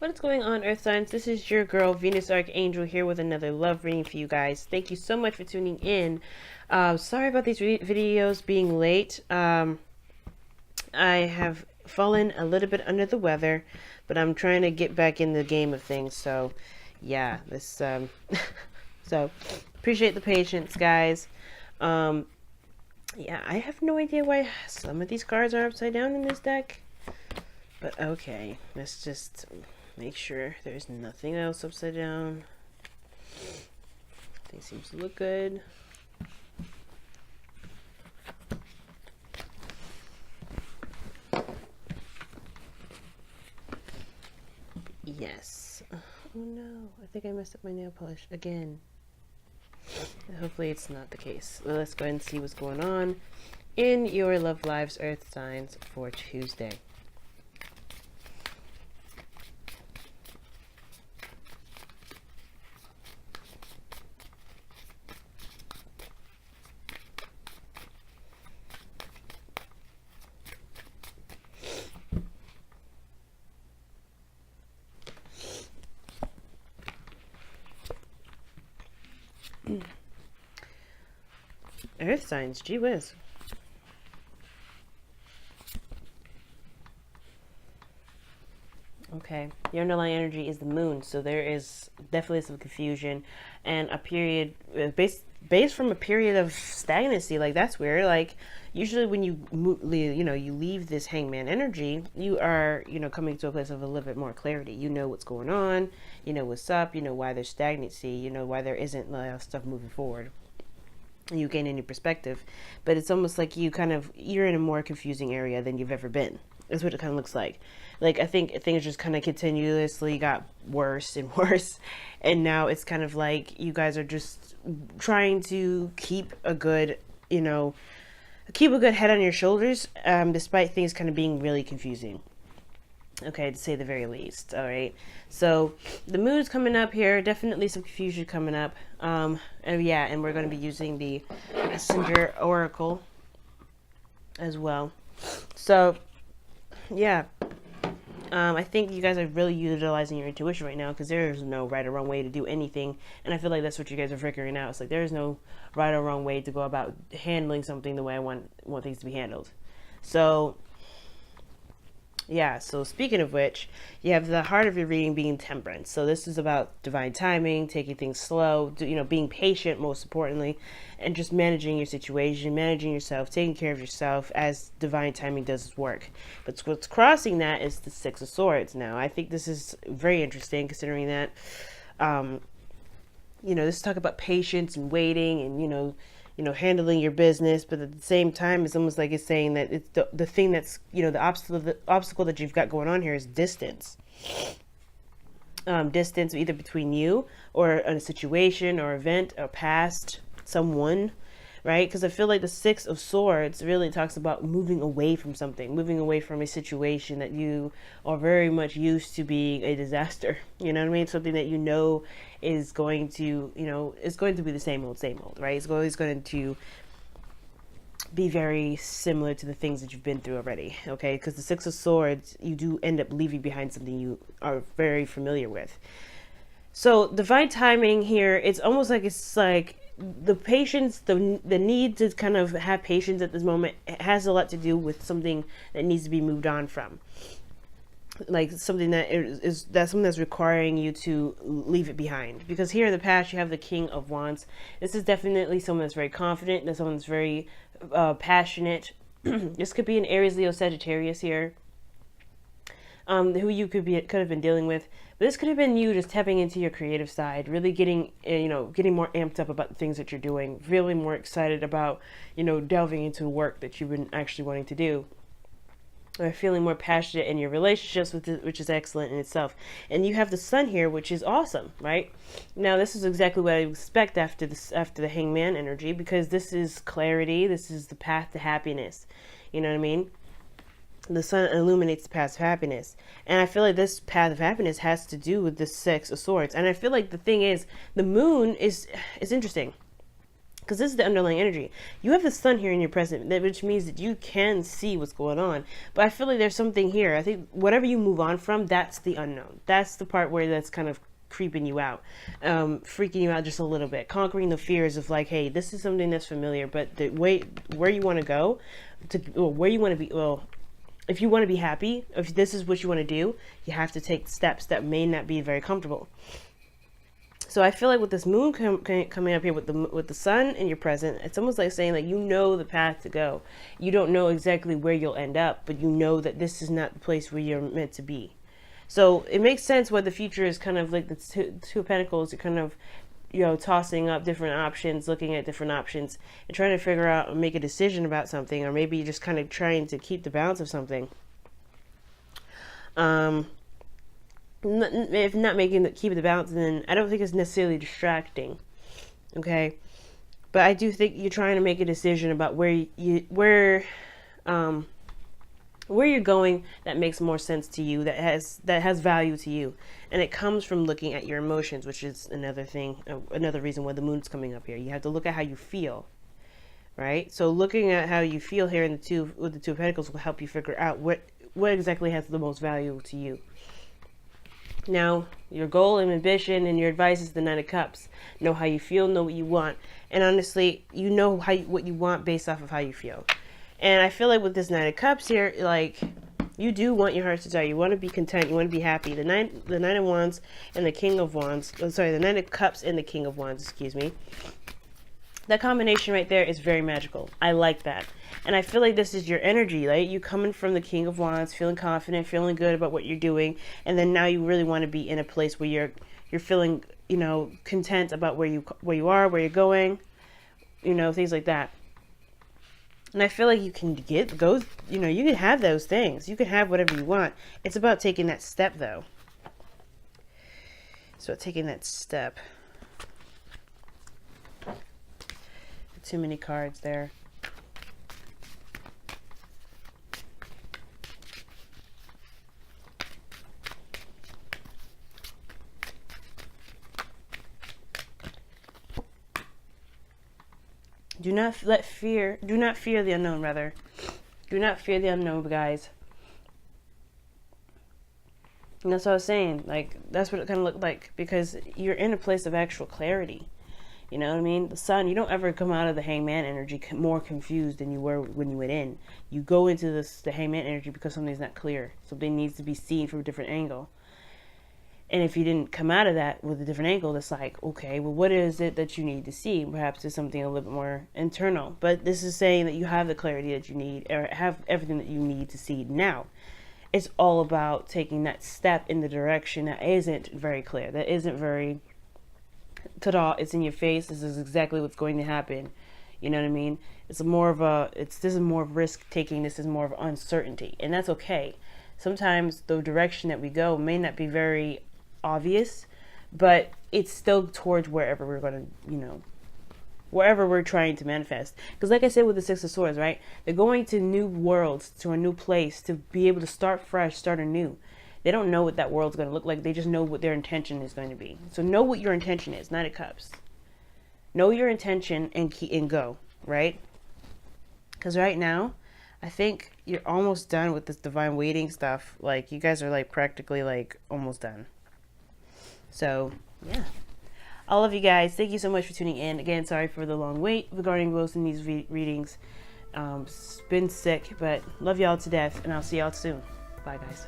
What is going on, Earth Signs? This is your girl, Venus Archangel, here with another love reading for you guys. Thank you so much for tuning in. Sorry about these videos being late. I have fallen a little bit under the weather, but I'm trying to get back in the game of things. So, yeah, this. So, appreciate the patience, guys. Yeah, I have no idea why some of these cards are upside down in this deck. But okay, let's just make sure there's nothing else upside down. Everything seems to look good. Yes. Oh no, I think I messed up my nail polish again. Hopefully it's not the case. Well, let's go ahead and see what's going on in your love lives, Earth Signs, for Tuesday. Earth Signs, gee whiz. Okay, your underlying energy is the moon, so there is definitely some confusion and a period based from a period of stagnancy. Like, that's weird. Like, usually when you you leave this hangman energy, you are coming to a place of a little bit more clarity. You know what's going on, you know what's up, you know why there's stagnancy, you know why there isn't stuff moving forward. You gain a new perspective, but it's almost like you're in a more confusing area than you've ever been. That's what it kind of looks like. Like, I think things just kind of continuously got worse and worse, and now it's kind of like you guys are just trying to keep a good head on your shoulders, despite things kind of being really confusing. Okay, to say the very least. All right, so the moon's coming up here. Definitely some confusion coming up. And we're going to be using the Messenger Oracle as well. So, yeah, I think you guys are really utilizing your intuition right now, because there is no right or wrong way to do anything. And I feel like that's what you guys are figuring out. It's like there is no right or wrong way to go about handling something the way I want things to be handled. So, yeah, so speaking of which, you have the heart of your reading being temperance. So this is about divine timing, taking things slow, being patient, most importantly, and just managing your situation, managing yourself, taking care of yourself as divine timing does its work. But what's crossing that is the Six of Swords. Now, I think this is very interesting, considering that, this talk about patience and waiting and, handling your business, but at the same time, it's almost like it's saying that it's the thing that's, the obstacle that you've got going on here is distance. Distance either between you or a situation or event or past someone, right? Because I feel like the Six of Swords really talks about moving away from something, moving away from a situation that you are very much used to being a disaster. You know what I mean? Something that is going to, is going to be the same old, right? It's always going to be very similar to the things that you've been through already, okay? Because the Six of Swords, you do end up leaving behind something you are very familiar with. So divine timing here, it's almost like the patience, the need to kind of have patience at this moment has a lot to do with something that needs to be moved on from. Like something that's something that's requiring you to leave it behind. Because here in the past, you have the King of Wands. This is definitely someone that's very confident. That's someone that's very passionate. This could be an Aries, Leo, Sagittarius here, who you could have been dealing with. But this could have been you just tapping into your creative side, really getting more amped up about the things that you're doing, feeling more excited about, delving into the work that you've been actually wanting to do. Or feeling more passionate in your relationships with it, which is excellent in itself. And you have the Sun here, which is awesome, right? Now, this is exactly what I expect after the Hangman energy, because this is clarity. This is the path to happiness. You know what I mean? The sun illuminates the path of happiness. And I feel like this path of happiness has to do with the Six of Swords. And I feel like the thing is, the moon is interesting. because this is the underlying energy. You have the sun here in your present, which means that you can see what's going on. But I feel like there's something here. I think whatever you move on from, that's the unknown. That's the part where that's kind of creeping you out, freaking you out just a little bit, conquering the fears of like, hey, this is something that's familiar, but the way where you want to go, or where you want to be, well, if you want to be happy, if this is what you want to do, you have to take steps that may not be very comfortable. So I feel like with this moon coming up here with the sun in your present, it's almost like saying like, you know the path to go. You don't know exactly where you'll end up, but you know that this is not the place where you're meant to be. So it makes sense why the future is kind of like the two of Pentacles. You're kind of, you know, tossing up different options, looking at different options, and trying to figure out or make a decision about something, or maybe you're just kind of trying to keep the balance of something. If not keep the balance, then I don't think it's necessarily distracting. Okay, but I do think you're trying to make a decision about where you're going that makes more sense to you, that has value to you, and it comes from looking at your emotions, which is another thing, another reason why the moon's coming up here. You have to look at how you feel, right? So looking at how you feel here in the two of Pentacles will help you figure out what exactly has the most value to you. Now, your goal and ambition and your advice is the Nine of Cups. Know how you feel, know what you want, and honestly, you know what you want based off of how you feel. And I feel like with this Nine of Cups here, like, you do want your heart's desire. You want to be content. You want to be happy. The Nine of Wands and the King of Wands. Oh, sorry, the Nine of Cups and the King of Wands. Excuse me. That combination right there is very magical. I like that. And I feel like this is your energy, right? You coming from the King of Wands, feeling confident, feeling good about what you're doing, and then now you really want to be in a place where you're feeling, you know, content about where you are, where you're going, you know, things like that. And I feel like you can you know, you can have those things. You can have whatever you want. It's about taking that step, though. It's about taking that step. Too many cards there. Do not fear the unknown, rather. Do not fear the unknown, guys. And that's what I was saying. Like, that's what it kind of looked like, because you're in a place of actual clarity. You know what I mean? The sun, you don't ever come out of the hangman energy more confused than you were when you went in. You go into the hangman energy because something's not clear. Something needs to be seen from a different angle. And if you didn't come out of that with a different angle, it's like, okay, well, what is it that you need to see? Perhaps it's something a little bit more internal. But this is saying that you have the clarity that you need, or have everything that you need to see now. It's all about taking that step in the direction that isn't very clear, that isn't very... ta-da, it's in your face, this is exactly what's going to happen. You know what I mean? This is more of risk taking, this is more of uncertainty, and that's okay. Sometimes the direction that we go may not be very obvious, but it's still towards wherever we're going to, you know, wherever we're trying to manifest. Because like I said with the Six of Swords, right? They're going to new worlds, to a new place, to be able to start fresh, start anew. They don't know what that world's going to look like. They just know what their intention is going to be. So know what your intention is, Nine of Cups. Know your intention and go, right? Because right now, I think you're almost done with this divine waiting stuff. Like, you guys are like practically like almost done. So, yeah. I love you guys. Thank you so much for tuning in. Again, sorry for the long wait regarding both in these readings. Been sick, but love y'all to death, and I'll see y'all soon. Bye, guys.